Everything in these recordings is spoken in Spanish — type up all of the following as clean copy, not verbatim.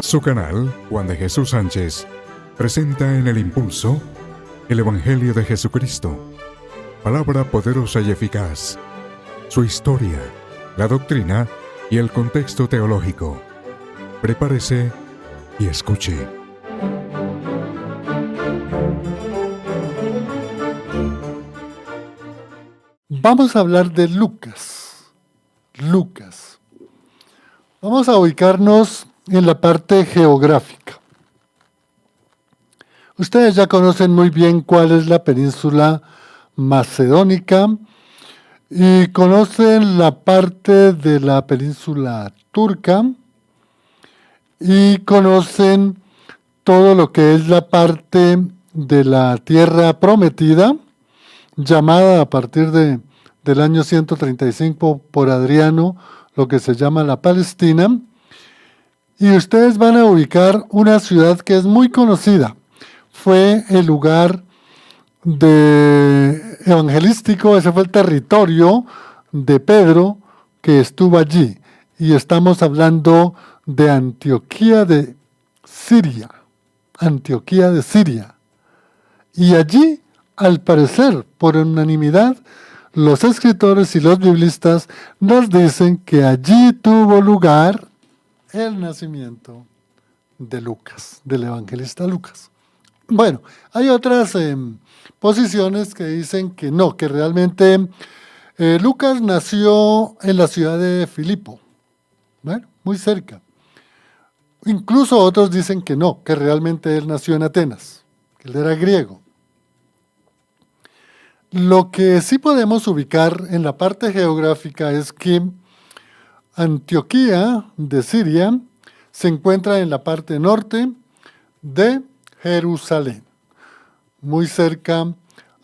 Su canal, Juan de Jesús Sánchez, presenta en El Impulso el Evangelio de Jesucristo, palabra poderosa y eficaz, su historia, la doctrina y el contexto teológico. Prepárese y escuche. Vamos a hablar de Lucas. Vamos a ubicarnos en la parte geográfica. Ustedes ya conocen muy bien cuál es la península macedónica y conocen la parte de la península turca y conocen todo lo que es la parte de la tierra prometida, llamada a partir del año 135 por Adriano, lo que se llama la Palestina. Y ustedes van a ubicar una ciudad que es muy conocida. Fue el lugar evangelístico, ese fue el territorio de Pedro que estuvo allí. Y estamos hablando de Antioquía de Siria. Y allí, al parecer, por unanimidad, los escritores y los biblistas nos dicen que allí tuvo lugar el nacimiento de Lucas, del evangelista Lucas. Bueno, hay otras posiciones que dicen que no, que realmente Lucas nació en la ciudad de Filipo, bueno, muy cerca. Incluso otros dicen que no, que realmente él nació en Atenas, que él era griego. Lo que sí podemos ubicar en la parte geográfica es que Antioquía de Siria se encuentra en la parte norte de Jerusalén, muy cerca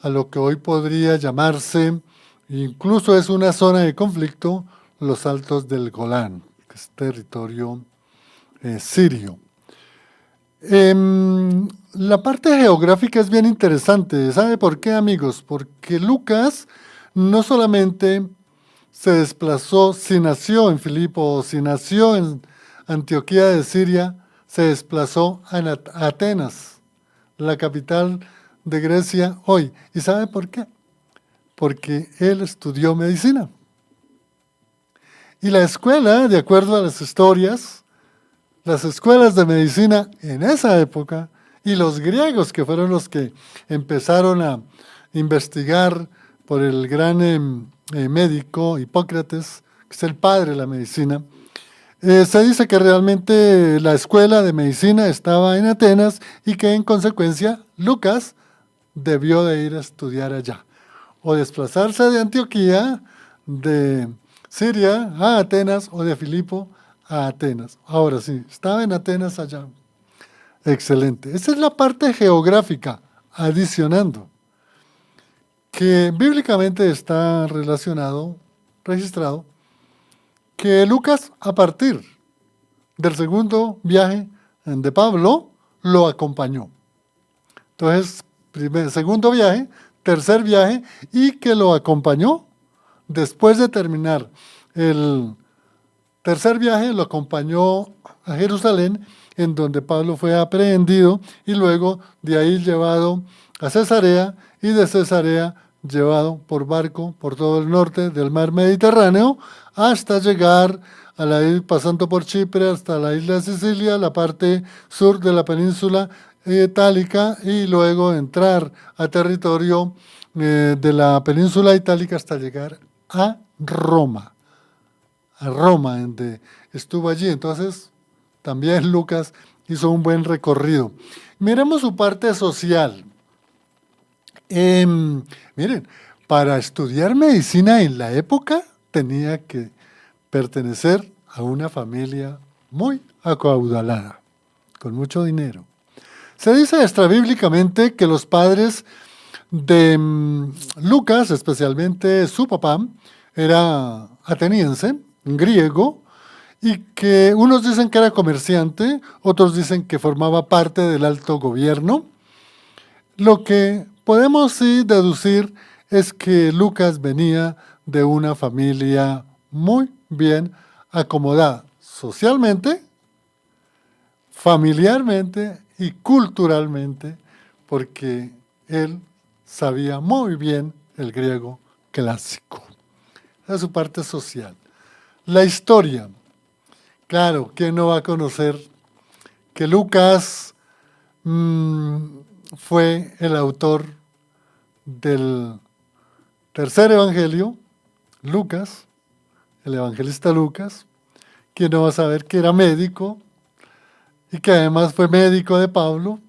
a lo que hoy podría llamarse, incluso es una zona de conflicto, los Altos del Golán, que es territorio sirio. La parte geográfica es bien interesante. ¿Sabe por qué, amigos? Porque Lucas no solamente se desplazó, si nació en Filipo o si nació en Antioquía de Siria, se desplazó a Atenas, la capital de Grecia hoy. ¿Y sabe por qué? Porque él estudió medicina. Y la escuela, de acuerdo a las historias, las escuelas de medicina en esa época y los griegos, que fueron los que empezaron a investigar por el gran médico Hipócrates, que es el padre de la medicina, se dice que realmente la escuela de medicina estaba en Atenas y que en consecuencia Lucas debió de ir a estudiar allá o desplazarse de Antioquía, de Siria a Atenas o de Filipo a Atenas. Ahora sí, estaba en Atenas allá. Excelente. Esa es la parte geográfica, adicionando, que bíblicamente está registrado, que Lucas, a partir del segundo viaje de Pablo, lo acompañó. Entonces, segundo viaje, tercer viaje, y que lo acompañó después de terminar el tercer viaje, lo acompañó a Jerusalén, en donde Pablo fue aprehendido y luego de ahí llevado a Cesarea y de Cesarea llevado por barco por todo el norte del mar Mediterráneo hasta llegar a la isla, pasando por Chipre hasta la isla de Sicilia, la parte sur de la península itálica y luego entrar a territorio de la península itálica hasta llegar a Roma, donde estuvo allí. Entonces, también Lucas hizo un buen recorrido. Miremos su parte social. Miren, para estudiar medicina en la época tenía que pertenecer a una familia muy acaudalada, con mucho dinero. Se dice extrabíblicamente que los padres de Lucas, especialmente su papá, era ateniense, griego, y que unos dicen que era comerciante, otros dicen que formaba parte del alto gobierno. Lo que podemos sí deducir es que Lucas venía de una familia muy bien acomodada socialmente, familiarmente y culturalmente, porque él sabía muy bien el griego clásico. Esa es su parte social. La historia. Claro, ¿quién no va a conocer que Lucas fue el autor del tercer evangelio, Lucas, el evangelista Lucas? ¿Quién no va a saber que era médico y que además fue médico de Pablo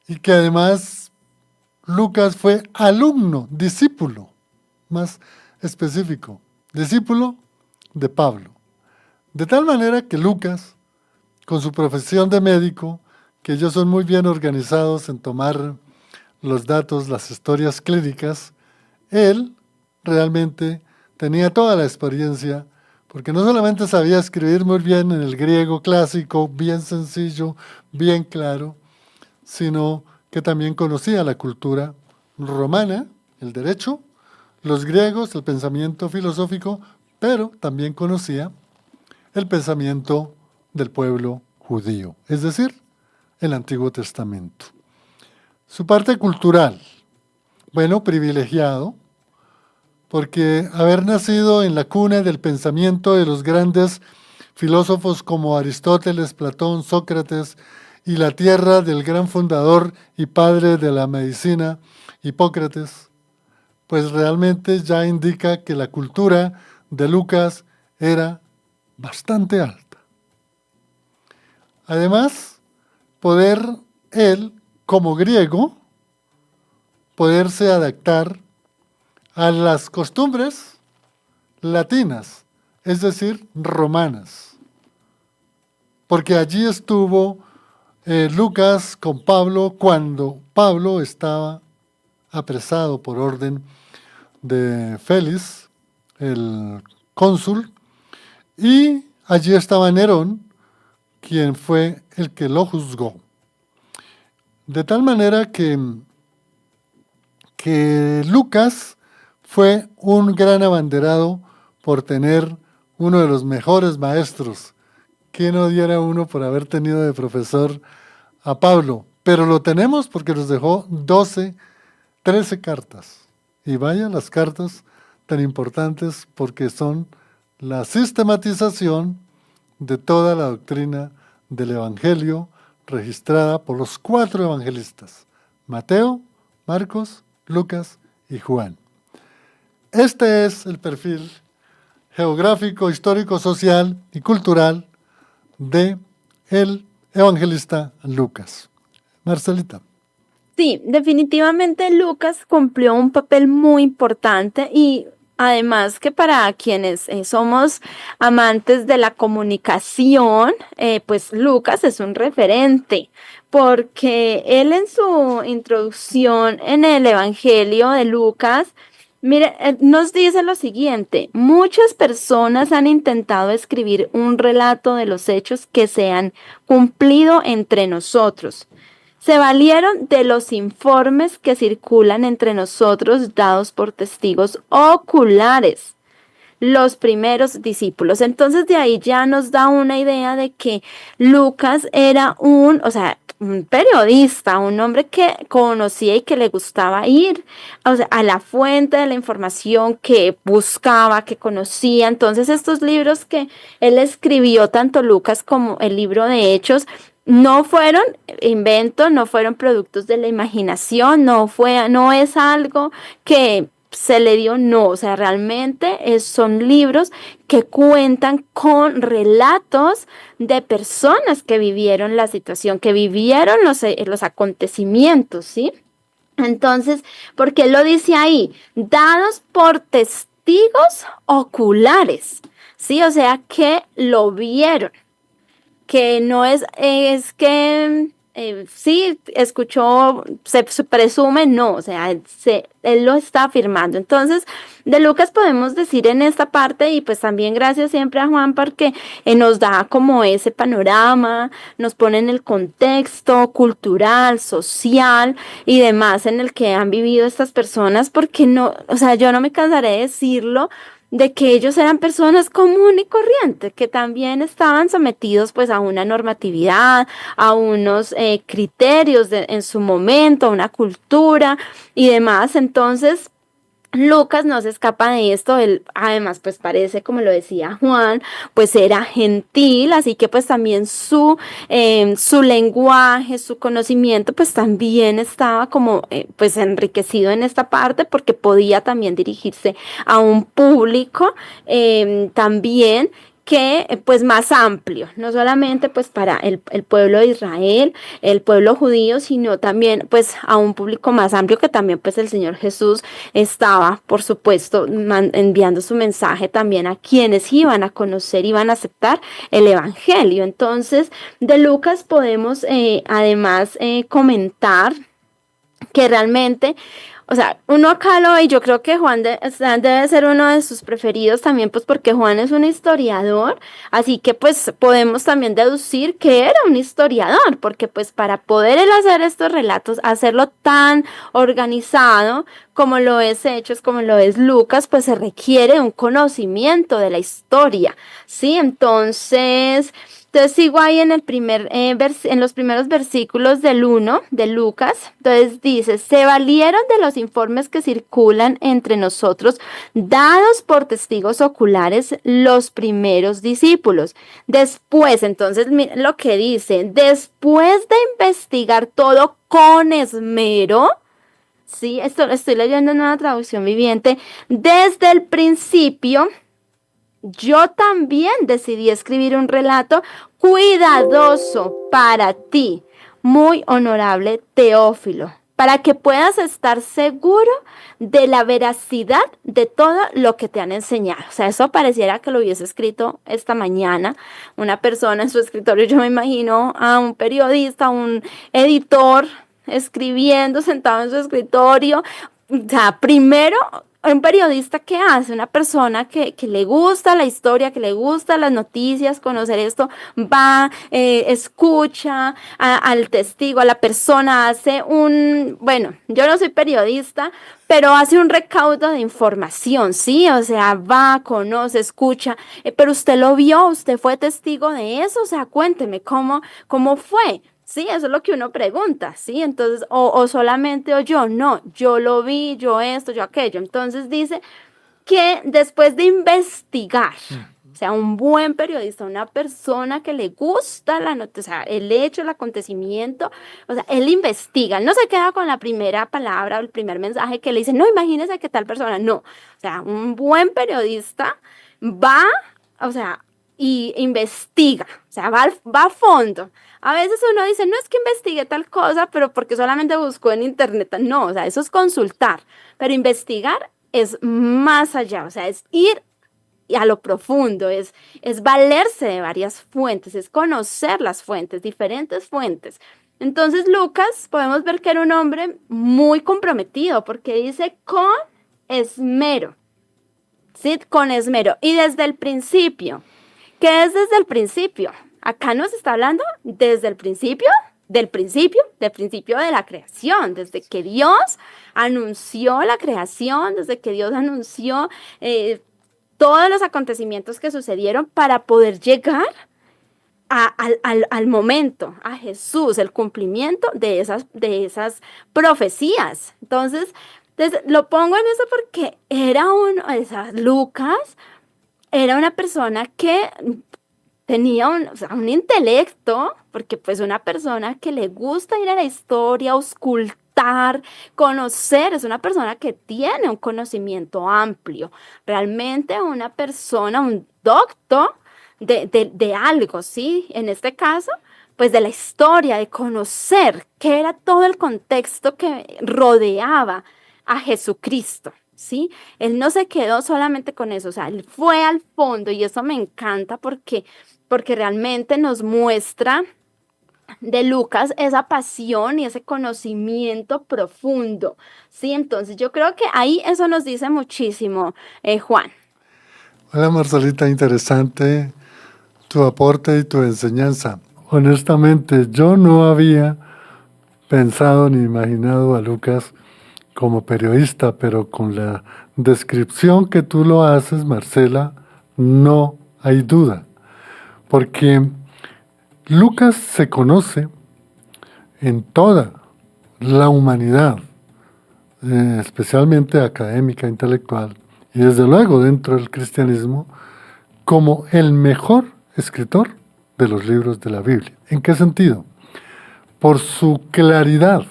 y que además Lucas fue alumno, discípulo, más específico, discípulo de Pablo? De tal manera que Lucas, con su profesión de médico, que ellos son muy bien organizados en tomar los datos, las historias clínicas, él realmente tenía toda la experiencia, porque no solamente sabía escribir muy bien en el griego clásico, bien sencillo, bien claro, sino que también conocía la cultura romana, el derecho, los griegos, el pensamiento filosófico, pero también conocía el pensamiento del pueblo judío, es decir, el Antiguo Testamento. Su parte cultural, bueno, privilegiado, porque haber nacido en la cuna del pensamiento de los grandes filósofos como Aristóteles, Platón, Sócrates, y la tierra del gran fundador y padre de la medicina, Hipócrates, pues realmente ya indica que la cultura de Lucas era bastante alta. Además, poder él, como griego, poderse adaptar a las costumbres latinas, es decir, romanas. Porque allí estuvo Lucas con Pablo cuando Pablo estaba apresado por orden de Félix, el cónsul, y allí estaba Nerón, quien fue el que lo juzgó. De tal manera que Lucas fue un gran abanderado por tener uno de los mejores maestros. ¿Quién no diera uno por haber tenido de profesor a Pablo? Pero lo tenemos porque nos dejó 13 cartas. Y vaya las cartas tan importantes porque son la sistematización de toda la doctrina del Evangelio registrada por los 4 evangelistas: Mateo, Marcos, Lucas y Juan. Este es el perfil geográfico, histórico, social y cultural de el evangelista Lucas. Marcelita. Sí, definitivamente Lucas cumplió un papel muy importante y además que para quienes somos amantes de la comunicación, pues Lucas es un referente porque él en su introducción en el Evangelio de Lucas, mire, nos dice lo siguiente: muchas personas han intentado escribir un relato de los hechos que se han cumplido entre nosotros. Se valieron de los informes que circulan entre nosotros dados por testigos oculares, los primeros discípulos. Entonces de ahí ya nos da una idea de que Lucas era un periodista, un hombre que conocía y que le gustaba ir, a la fuente de la información, que buscaba, que conocía. Entonces estos libros que él escribió, tanto Lucas como el libro de Hechos, no fueron inventos, no fueron productos de la imaginación, no es algo que se le dio, no, o sea, realmente son libros que cuentan con relatos de personas que vivieron la situación, que vivieron los acontecimientos, ¿sí? Entonces, ¿por qué lo dice ahí? Dados por testigos oculares, ¿sí? O sea, que lo vieron, que no es que sí escuchó, se presume, no, o sea, él lo está afirmando. Entonces, de Lucas podemos decir en esta parte, y pues también gracias siempre a Juan porque nos da como ese panorama, nos pone en el contexto cultural, social y demás en el que han vivido estas personas, porque no, o sea, yo no me cansaré de decirlo, de que ellos eran personas común y corriente, que también estaban sometidos pues a una normatividad, a unos criterios en su momento, a una cultura y demás. Entonces, Lucas no se escapa de esto, él además pues parece, como lo decía Juan, pues era gentil, así que pues también su lenguaje, su conocimiento pues también estaba como pues enriquecido en esta parte porque podía también dirigirse a un público también que pues más amplio, no solamente pues para el pueblo de Israel, el pueblo judío, sino también pues a un público más amplio que también pues el Señor Jesús estaba, por supuesto, enviando su mensaje también a quienes iban a conocer, iban a aceptar el Evangelio. Entonces, de Lucas podemos además comentar que realmente, o sea, uno acá lo ve y yo creo que Juan debe ser uno de sus preferidos también, pues porque Juan es un historiador, así que pues podemos también deducir que era un historiador, porque pues para poder él hacer estos relatos, hacerlo tan organizado como lo es Hechos, como lo es Lucas, pues se requiere un conocimiento de la historia, ¿sí? Entonces sigo ahí en en los primeros versículos del 1 de Lucas. Entonces dice, se valieron de los informes que circulan entre nosotros, dados por testigos oculares los primeros discípulos. Después, entonces, mira lo que dice, después de investigar todo con esmero, sí, esto lo estoy leyendo en una traducción viviente, desde el principio, yo también decidí escribir un relato cuidadoso para ti, muy honorable Teófilo, para que puedas estar seguro de la veracidad de todo lo que te han enseñado. O sea, eso pareciera que lo hubiese escrito esta mañana una persona en su escritorio. Yo me imagino a un periodista, un editor escribiendo sentado en su escritorio. O sea, primero un periodista, ¿qué hace? Una persona que le gusta la historia, que le gusta las noticias, conocer esto, va, escucha al testigo, a la persona, bueno, yo no soy periodista, pero hace un recaudo de información, ¿sí? O sea, va, conoce, escucha, pero usted lo vio, usted fue testigo de eso, o sea, cuénteme cómo fue. Sí, eso es lo que uno pregunta, ¿sí? Entonces, o solamente oyó, no, yo lo vi, yo esto, yo aquello. Entonces dice que después de investigar, o sea, un buen periodista, una persona que le gusta la noticia, o sea, el hecho, el acontecimiento, o sea, él investiga, él no se queda con la primera palabra o el primer mensaje que le dice, no, imagínese que tal persona, no, o sea, un buen periodista va, o sea, y investiga, o sea, va a fondo. A veces uno dice, no es que investigue tal cosa, pero porque solamente buscó en internet. No, o sea, eso es consultar, pero investigar es más allá, o sea, es ir a lo profundo, es valerse de varias fuentes, es conocer las fuentes, diferentes fuentes. Entonces, Lucas, podemos ver que era un hombre muy comprometido, porque dice con esmero, ¿sí? Con esmero. Y desde el principio, ¿qué es desde el principio? Acá nos está hablando desde el principio, del principio de la creación, desde que Dios anunció la creación, desde que Dios anunció todos los acontecimientos que sucedieron para poder llegar al momento, a Jesús, el cumplimiento de esas profecías. Entonces, lo pongo en eso porque Lucas era una persona que tenía un intelecto, porque pues una persona que le gusta ir a la historia, auscultar, conocer, es una persona que tiene un conocimiento amplio, realmente una persona, un doctor de algo, ¿sí? En este caso, pues de la historia, de conocer qué era todo el contexto que rodeaba a Jesucristo. ¿Sí? Él no se quedó solamente con eso, o sea, él fue al fondo y eso me encanta porque realmente nos muestra de Lucas esa pasión y ese conocimiento profundo, ¿sí? Entonces yo creo que ahí eso nos dice muchísimo, Juan. Hola Marcelita, interesante tu aporte y tu enseñanza. Honestamente, yo no había pensado ni imaginado a Lucas como periodista, pero con la descripción que tú lo haces, Marcela, no hay duda, porque Lucas se conoce en toda la humanidad, especialmente académica, intelectual, y desde luego dentro del cristianismo, como el mejor escritor de los libros de la Biblia. ¿En qué sentido? Por su claridad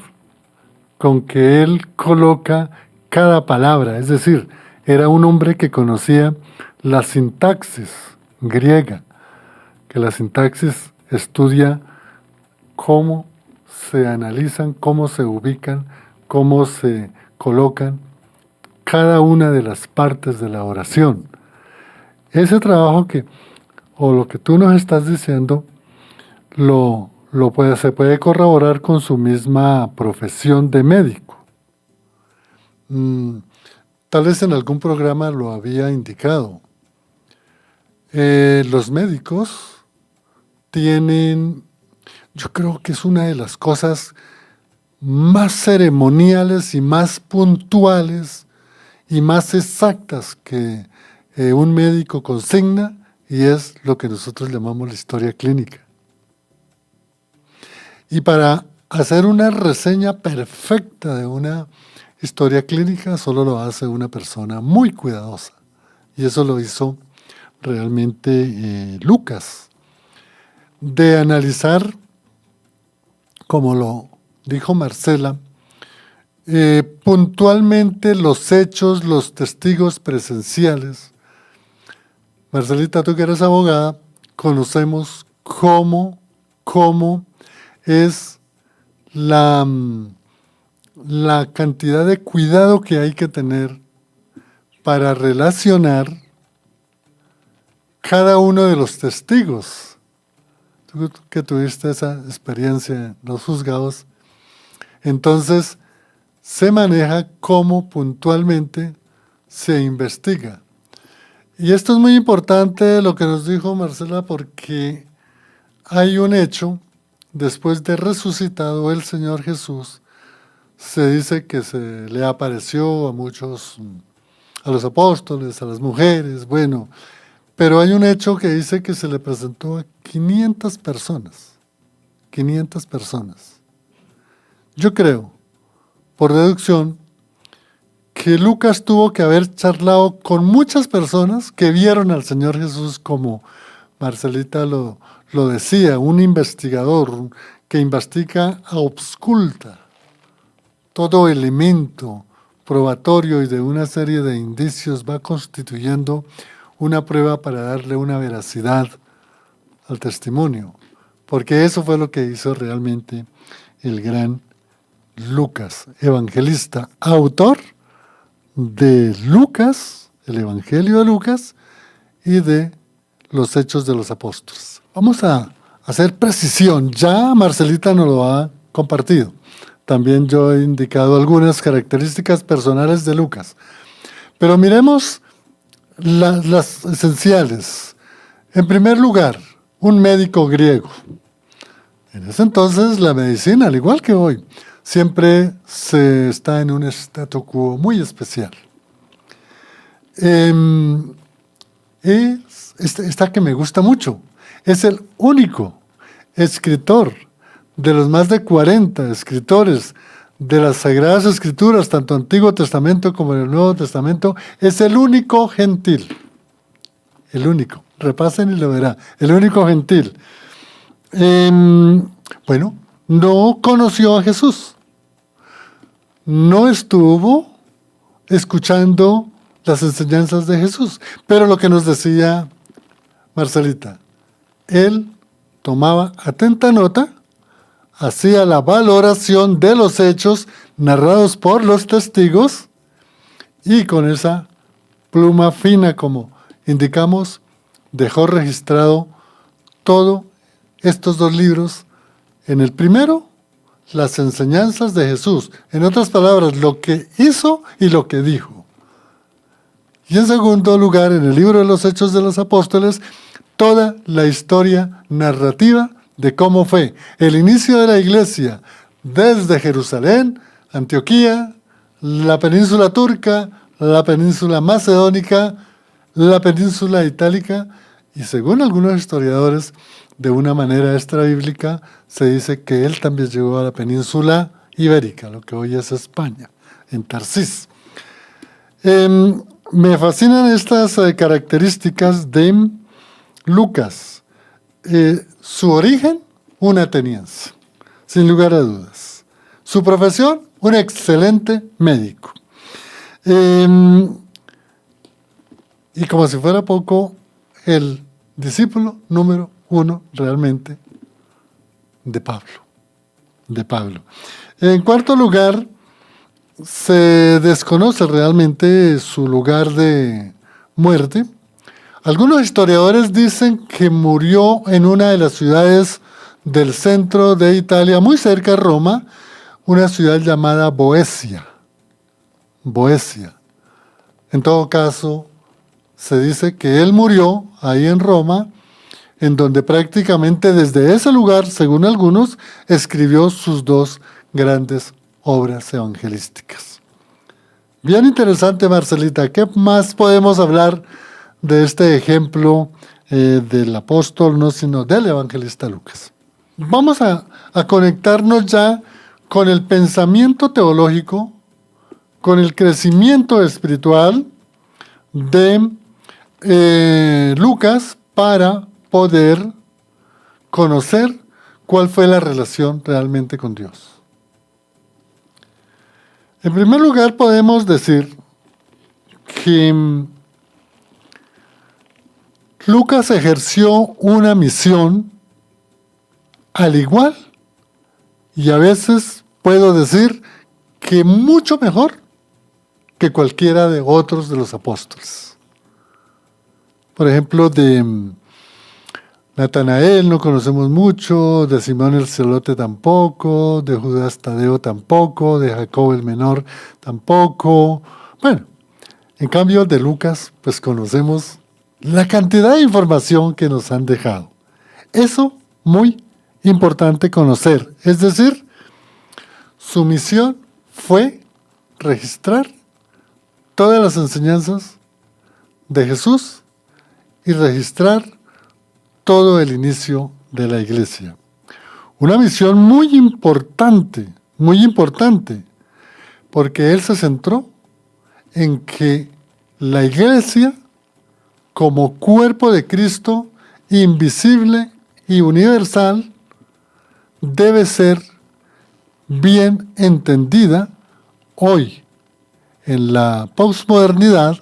con que él coloca cada palabra, es decir, era un hombre que conocía la sintaxis griega, que la sintaxis estudia cómo se analizan, cómo se ubican, cómo se colocan cada una de las partes de la oración. Ese trabajo o lo que tú nos estás diciendo, se puede corroborar con su misma profesión de médico. Tal vez en algún programa lo había indicado. Los médicos tienen, yo creo que es una de las cosas más ceremoniales y más puntuales y más exactas que un médico consigna, y es lo que nosotros llamamos la historia clínica. Y para hacer una reseña perfecta de una historia clínica solo lo hace una persona muy cuidadosa, y eso lo hizo realmente Lucas, de analizar, como lo dijo Marcela, puntualmente los hechos, los testigos presenciales. Marcelita, tú que eres abogada, conocemos cómo es la cantidad de cuidado que hay que tener para relacionar cada uno de los testigos. Tú que tuviste esa experiencia en los juzgados, entonces se maneja cómo puntualmente se investiga. Y esto es muy importante lo que nos dijo Marcela, porque hay un hecho, después de resucitado el Señor Jesús, se dice que se le apareció a muchos, a los apóstoles, a las mujeres, bueno, pero hay un hecho que dice que se le presentó a 500 personas. 500 personas. Yo creo, por deducción, que Lucas tuvo que haber charlado con muchas personas que vieron al Señor Jesús, como Marcelita lo decía, un investigador que investiga a obsculta todo elemento probatorio y de una serie de indicios va constituyendo una prueba para darle una veracidad al testimonio, porque eso fue lo que hizo realmente el gran Lucas, evangelista, autor de Lucas, el Evangelio de Lucas, y de los Hechos de los Apóstoles. Vamos a hacer precisión, ya Marcelita nos lo ha compartido. También yo he indicado algunas características personales de Lucas. Pero miremos las esenciales. En primer lugar, un médico griego. En ese entonces la medicina, al igual que hoy, siempre se está en un statu quo muy especial. Esta que me gusta mucho, es el único escritor de los más de 40 escritores de las Sagradas Escrituras, tanto Antiguo Testamento como en el Nuevo Testamento, es el único gentil. El único. Repasen y lo verán. El único gentil. Bueno, no conoció a Jesús. No estuvo escuchando las enseñanzas de Jesús. Pero lo que nos decía Marcelita, él tomaba atenta nota, hacía la valoración de los hechos narrados por los testigos y con esa pluma fina, como indicamos, dejó registrado todos estos dos libros. En el primero, las enseñanzas de Jesús. En otras palabras, lo que hizo y lo que dijo. Y en segundo lugar, en el libro de los Hechos de los Apóstoles, toda la historia narrativa de cómo fue el inicio de la iglesia desde Jerusalén, Antioquía, la península turca, la península macedónica, la península itálica y según algunos historiadores, de una manera extrabíblica, se dice que él también llegó a la península ibérica, lo que hoy es España, en Tarsis. Me fascinan estas características de Lucas. Su origen, un ateniense, sin lugar a dudas. Su profesión, un excelente médico. Y como si fuera poco, el discípulo número 1 realmente de Pablo. En cuarto lugar, se desconoce realmente su lugar de muerte. Algunos historiadores dicen que murió en una de las ciudades del centro de Italia, muy cerca de Roma, una ciudad llamada Boesia. En todo caso, se dice que él murió ahí en Roma, en donde prácticamente desde ese lugar, según algunos, escribió sus 2 grandes obras evangelísticas. Bien interesante, Marcelita. ¿Qué más podemos hablar de este ejemplo del apóstol, no sino del evangelista Lucas? Vamos a conectarnos ya con el pensamiento teológico, con el crecimiento espiritual de Lucas para poder conocer cuál fue la relación realmente con Dios. En primer lugar, podemos decir que Lucas ejerció una misión al igual, y a veces puedo decir que mucho mejor que cualquiera de otros de los apóstoles. Por ejemplo, de Natanael no conocemos mucho, de Simón el Celote tampoco, de Judas Tadeo tampoco, de Jacobo el Menor tampoco. Bueno, en cambio de Lucas, pues conocemos la cantidad de información que nos han dejado. Eso muy importante conocer. Es decir, su misión fue registrar todas las enseñanzas de Jesús y registrar todo el inicio de la iglesia. Una misión muy importante, porque él se centró en que la iglesia, como cuerpo de Cristo, invisible y universal, debe ser bien entendida hoy en la posmodernidad,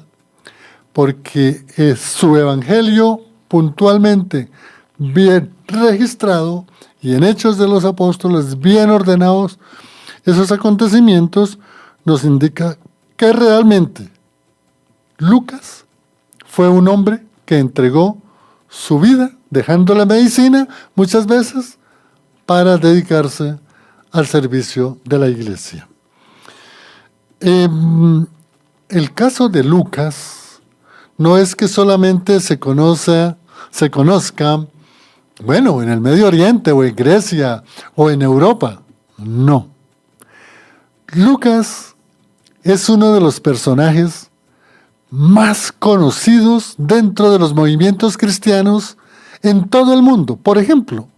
porque es su evangelio puntualmente bien registrado y en Hechos de los Apóstoles bien ordenados, esos acontecimientos nos indica que realmente Lucas fue un hombre que entregó su vida, dejando la medicina muchas veces, para dedicarse al servicio de la iglesia. El caso de Lucas no es que solamente se conozca, bueno, en el Medio Oriente o en Grecia o en Europa. No. Lucas es uno de los personajes más conocidos dentro de los movimientos cristianos en todo el mundo. Por ejemplo,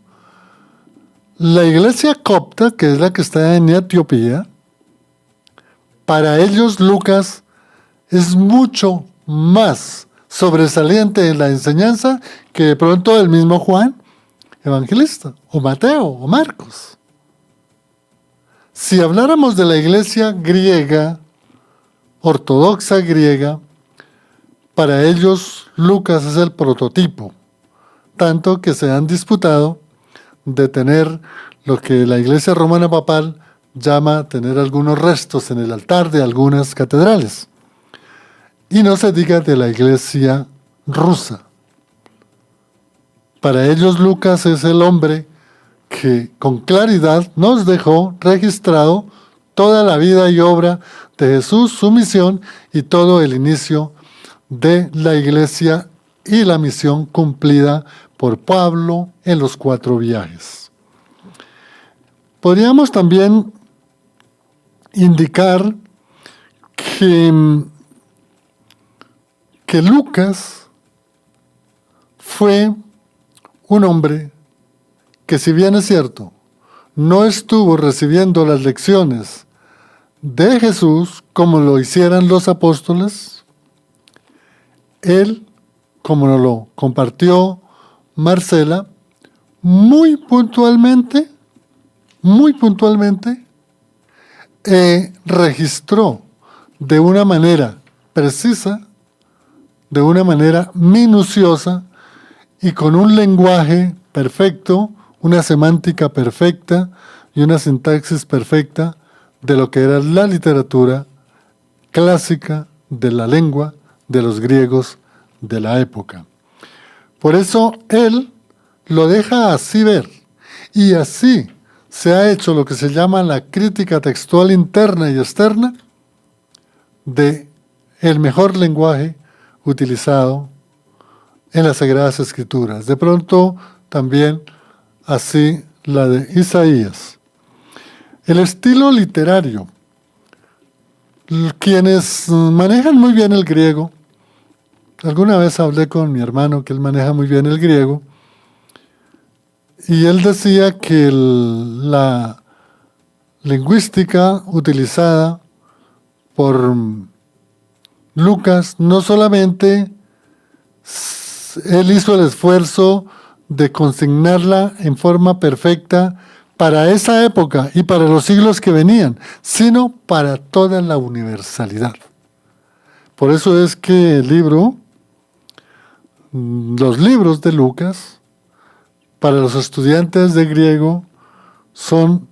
la iglesia copta, que es la que está en Etiopía, para ellos Lucas es mucho más sobresaliente en la enseñanza que de pronto el mismo Juan Evangelista, o Mateo, o Marcos. Si habláramos de la iglesia griega, ortodoxa griega, para ellos Lucas es el prototipo, tanto que se han disputado de tener lo que la iglesia romana papal llama tener algunos restos en el altar de algunas catedrales. Y no se diga de la iglesia rusa. Para ellos Lucas es el hombre que con claridad nos dejó registrado toda la vida y obra de Jesús, su misión y todo el inicio de la iglesia y la misión cumplida por Pablo en los 4 viajes. Podríamos también indicar que que Lucas fue un hombre que, si bien es cierto, no estuvo recibiendo las lecciones de Jesús como lo hicieran los apóstoles, él, como nos lo compartió Marcela, muy puntualmente, registró de una manera precisa, de una manera minuciosa y con un lenguaje perfecto, una semántica perfecta y una sintaxis perfecta de lo que era la literatura clásica de la lengua de los griegos de la época. Por eso él lo deja así ver, y así se ha hecho lo que se llama la crítica textual interna y externa de el mejor lenguaje utilizado en las Sagradas Escrituras. De pronto también así la de Isaías. El estilo literario. Quienes manejan muy bien el griego, alguna vez hablé con mi hermano que él maneja muy bien el griego, y él decía que la lingüística utilizada por Lucas no solamente él hizo el esfuerzo de consignarla en forma perfecta para esa época y para los siglos que venían, sino para toda la universalidad. Por eso es que los libros de Lucas, para los estudiantes de griego, son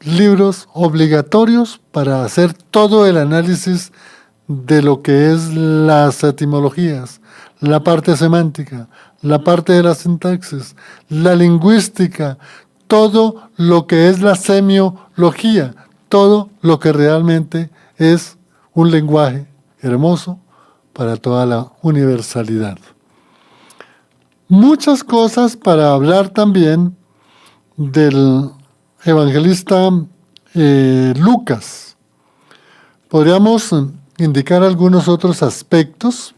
libros obligatorios para hacer todo el análisis de lo que es las etimologías, la parte semántica, la parte de la sintaxis, la lingüística, todo lo que es la semiología, todo lo que realmente es un lenguaje hermoso para toda la universalidad. Muchas cosas para hablar también del evangelista Lucas. Podríamos indicar algunos otros aspectos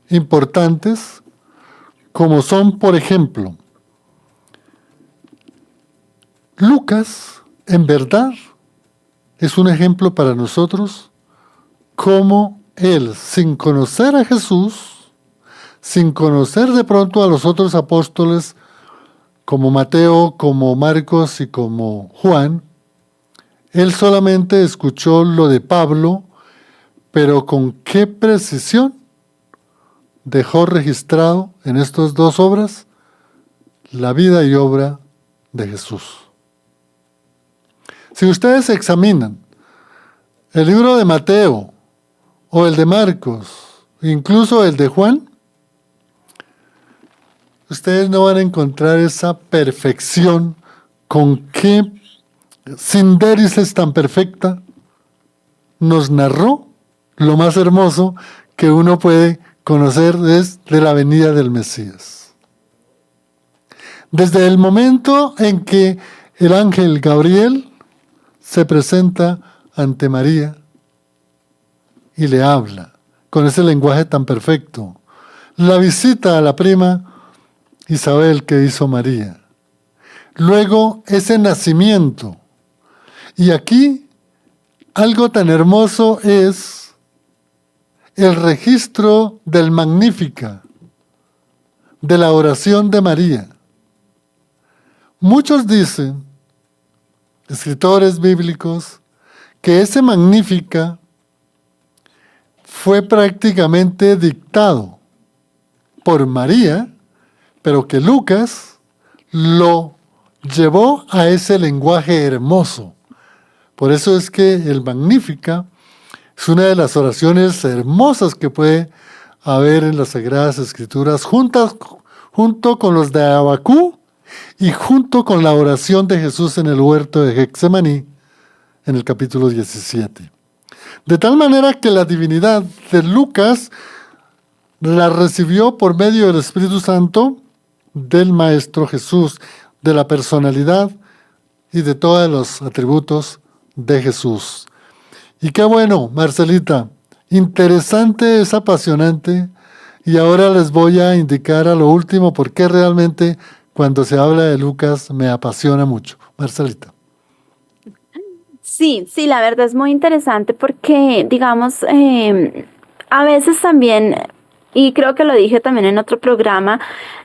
importantes, como son, por ejemplo, Lucas, en verdad, es un ejemplo para nosotros cómo él, sin conocer a Jesús, sin conocer de pronto a los otros apóstoles, como Mateo, como Marcos y como Juan, él solamente escuchó lo de Pablo, pero con qué precisión dejó registrado en estas dos obras la vida y obra de Jesús. Si ustedes examinan el libro de Mateo o el de Marcos, incluso el de Juan, ustedes no van a encontrar esa perfección con que Sindéris tan perfecta nos narró lo más hermoso que uno puede conocer es de la venida del Mesías. Desde el momento en que el ángel Gabriel se presenta ante María y le habla con ese lenguaje tan perfecto, la visita a la prima Isabel que hizo María, luego ese nacimiento, y aquí algo tan hermoso es el registro del Magnífica, de la oración de María. Muchos dicen, escritores bíblicos, que ese Magnífica fue prácticamente dictado por María, pero que Lucas lo llevó a ese lenguaje hermoso. Por eso es que el Magnífica es una de las oraciones hermosas que puede haber en las Sagradas Escrituras, junto con los de Abacú y junto con la oración de Jesús en el huerto de Getsemaní, en el capítulo 17. De tal manera que la divinidad de Lucas la recibió por medio del Espíritu Santo del Maestro Jesús, de la personalidad y de todos los atributos de Jesús. Y qué bueno, Marcelita, Interesante, es apasionante. Y ahora les voy a indicar a lo último por qué realmente cuando se habla de Lucas me apasiona mucho. Marcelita. Sí, sí, la verdad es muy interesante porque, digamos, a veces también, y creo que lo dije también en otro programa,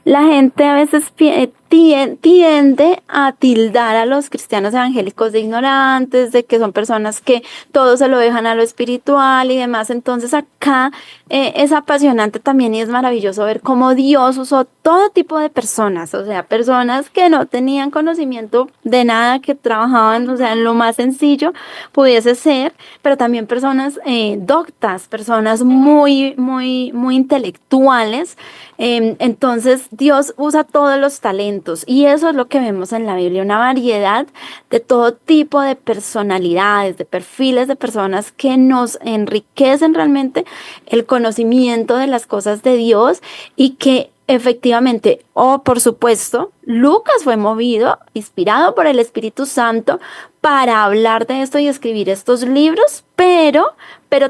la gente a veces tiende a tildar a los cristianos evangélicos de ignorantes, de que son personas que todo se lo dejan a lo espiritual y demás. Entonces acá es apasionante también y es maravilloso ver cómo Dios usó todo tipo de personas, o sea, personas que no tenían conocimiento de nada, que trabajaban, o sea, en lo más sencillo pudiese ser, pero también personas doctas, personas muy intelectuales. Entonces Dios usa todos los talentos y eso es lo que vemos en la Biblia, una variedad de todo tipo de personalidades, de perfiles de personas que nos enriquecen realmente el conocimiento de las cosas de Dios y que efectivamente, por supuesto, Lucas fue movido, inspirado por el Espíritu Santo para hablar de esto y escribir estos libros, pero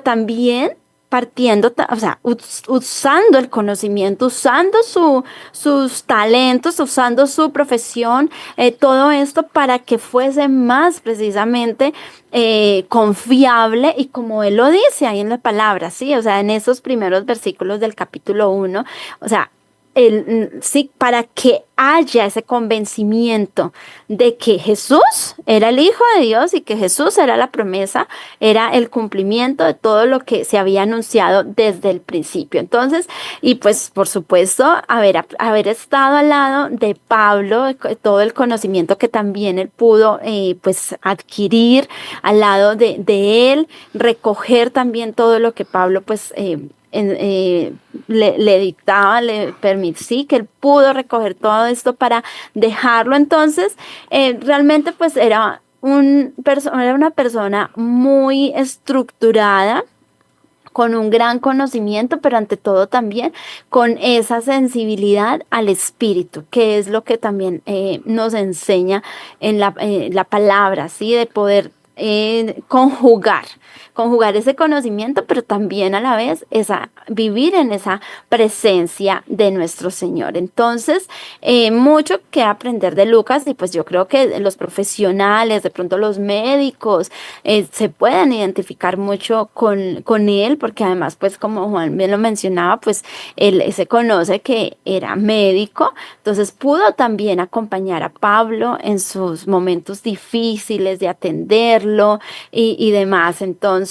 también partiendo, o sea, usando el conocimiento, usando sus talentos, usando su profesión, todo esto para que fuese más precisamente confiable y como él lo dice ahí en la palabra, sí, o sea, en esos primeros versículos del capítulo 1, o sea, sí, para que haya ese convencimiento de que Jesús era el Hijo de Dios y que Jesús era la promesa, era el cumplimiento de todo lo que se había anunciado desde el principio. Entonces, y pues por supuesto, haber estado al lado de Pablo, todo el conocimiento que también él pudo pues adquirir al lado de él, recoger también todo lo que Pablo pues le dictaba, le permitía, sí, que él pudo recoger todo esto para dejarlo. Entonces, realmente pues era una persona muy estructurada, con un gran conocimiento, pero ante todo también con esa sensibilidad al espíritu, que es lo que también nos enseña en la palabra, ¿sí? De poder conjugar ese conocimiento, pero también a la vez vivir en esa presencia de nuestro Señor. Entonces, mucho que aprender de Lucas y pues yo creo que los profesionales, de pronto los médicos, se pueden identificar mucho con él, porque además, pues como Juan bien lo mencionaba, pues él se conoce que era médico, entonces pudo también acompañar a Pablo en sus momentos difíciles de atenderlo y demás. Entonces,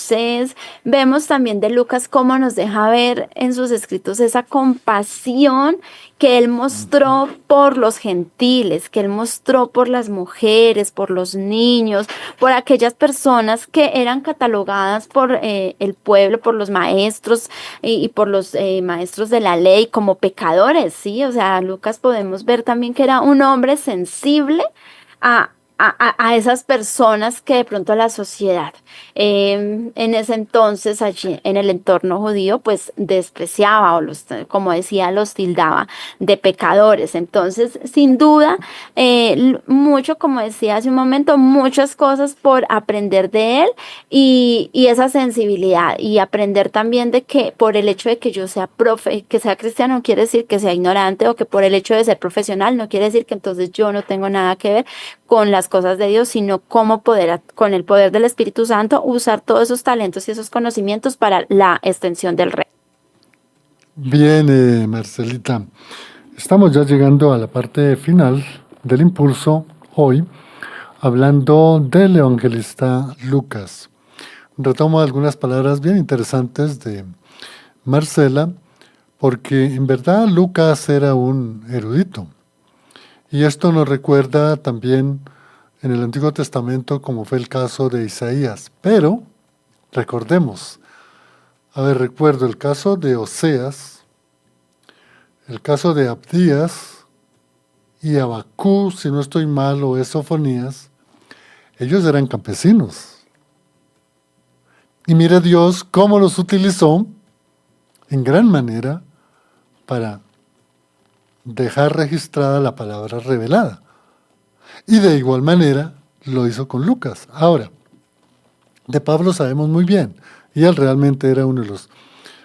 vemos también de Lucas cómo nos deja ver en sus escritos esa compasión que él mostró por los gentiles, que él mostró por las mujeres, por los niños, por aquellas personas que eran catalogadas por el pueblo, por los maestros y por los maestros de la ley como pecadores, ¿sí? O sea, Lucas podemos ver también que era un hombre sensible a, a esas personas que de pronto la sociedad en ese entonces allí en el entorno judío pues despreciaba o como decía, los tildaba de pecadores. Entonces, sin duda, mucho, como decía hace un momento, muchas cosas por aprender de él y esa sensibilidad y aprender también de que por el hecho de que yo sea que sea cristiano no quiere decir que sea ignorante o que por el hecho de ser profesional no quiere decir que entonces yo no tengo nada que ver con las cosas de Dios, sino cómo poder, con el poder del Espíritu Santo, usar todos esos talentos y esos conocimientos para la extensión del reino. Bien, Marcelita. Estamos ya llegando a la parte final del impulso hoy, hablando del evangelista Lucas. Retomo algunas palabras bien interesantes de Marcela, porque en verdad Lucas era un erudito. Y esto nos recuerda también en el Antiguo Testamento como fue el caso de Isaías. Pero, recordemos, recuerdo el caso de Oseas, el caso de Abdías y Abacú, si no estoy mal, o Sofonías. Ellos eran campesinos. Y mire Dios cómo los utilizó en gran manera para dejar registrada la palabra revelada. Y de igual manera lo hizo con Lucas. Ahora, de Pablo sabemos muy bien, y él realmente era uno de los,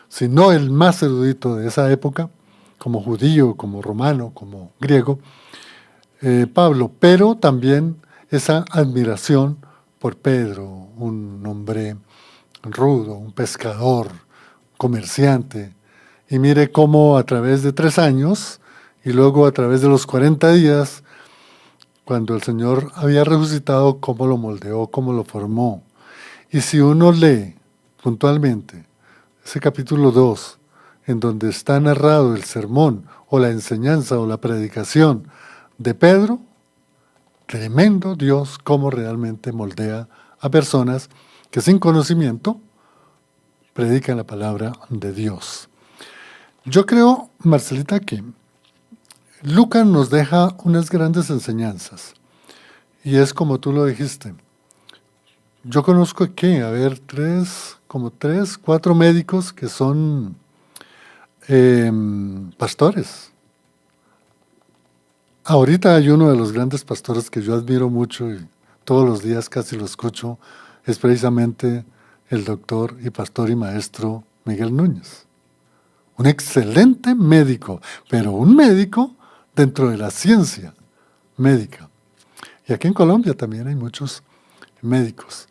si no el más erudito de esa época, como judío, como romano, como griego, Pablo, pero también esa admiración por Pedro, un hombre rudo, un pescador, comerciante, y mire cómo a través de 3 años y luego a través de los 40 días, cuando el Señor había resucitado, cómo lo moldeó, cómo lo formó. Y si uno lee puntualmente ese capítulo 2, en donde está narrado el sermón o la enseñanza o la predicación de Pedro, tremendo Dios cómo realmente moldea a personas que sin conocimiento predican la palabra de Dios. Yo creo, Marcelita, que Lucas nos deja unas grandes enseñanzas. Y es como tú lo dijiste. Yo conozco aquí, a ver, 4 médicos que son pastores. Ahorita hay uno de los grandes pastores que yo admiro mucho y todos los días casi lo escucho, es precisamente el doctor y pastor y maestro Miguel Núñez. Un excelente médico, pero un médico dentro de la ciencia médica. Y aquí en Colombia también hay muchos médicos.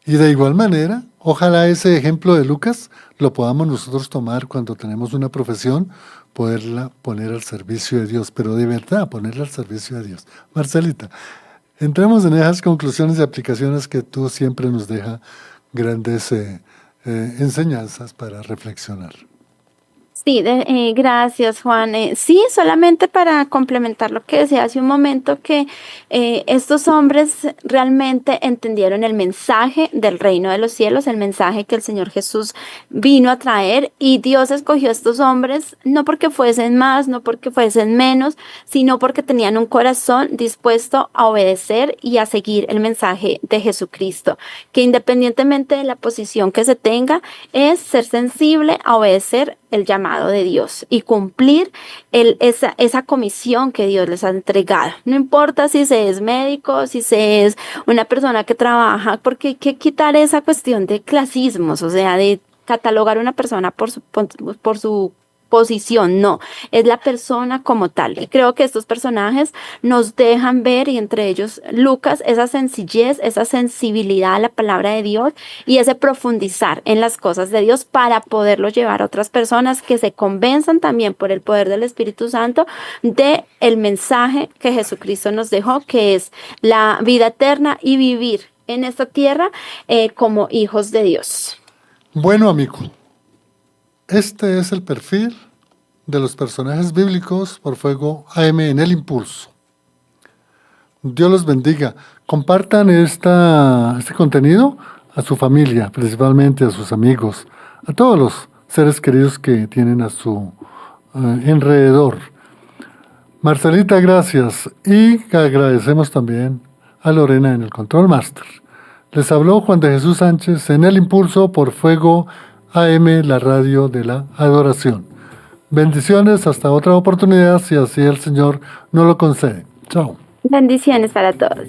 Y de igual manera, ojalá ese ejemplo de Lucas lo podamos nosotros tomar cuando tenemos una profesión, poderla poner al servicio de Dios, pero de verdad ponerla al servicio de Dios. Marcelita, entremos en esas conclusiones y aplicaciones que tú siempre nos dejas grandes enseñanzas para reflexionar. Sí, gracias, Juan. Sí, solamente para complementar lo que decía hace un momento, que estos hombres realmente entendieron el mensaje del reino de los cielos, el mensaje que el Señor Jesús vino a traer, y Dios escogió a estos hombres no porque fuesen más, no porque fuesen menos, sino porque tenían un corazón dispuesto a obedecer y a seguir el mensaje de Jesucristo, que independientemente de la posición que se tenga, es ser sensible a obedecer el llamado de Dios y cumplir esa comisión que Dios les ha entregado. No importa si se es médico, si se es una persona que trabaja, porque hay que quitar esa cuestión de clasismos, o sea, de catalogar a una persona por su posición, no, es la persona como tal. Y creo que estos personajes nos dejan ver, y entre ellos Lucas, esa sencillez, esa sensibilidad a la palabra de Dios y ese profundizar en las cosas de Dios para poderlo llevar a otras personas que se convenzan también por el poder del Espíritu Santo de el mensaje que Jesucristo nos dejó, que es la vida eterna y vivir en esta tierra como hijos de Dios. Bueno, amigo, este es el perfil de los personajes bíblicos por Fuego AM en El Impulso. Dios los bendiga. Compartan este contenido a su familia, principalmente a sus amigos, a todos los seres queridos que tienen a su alrededor. Marcelita, gracias. Y agradecemos también a Lorena en el Control Master. Les habló Juan de Jesús Sánchez en El Impulso por Fuego AM, la radio de la adoración. Bendiciones, hasta otra oportunidad, si así el Señor nos lo concede. Chao. Bendiciones para todos.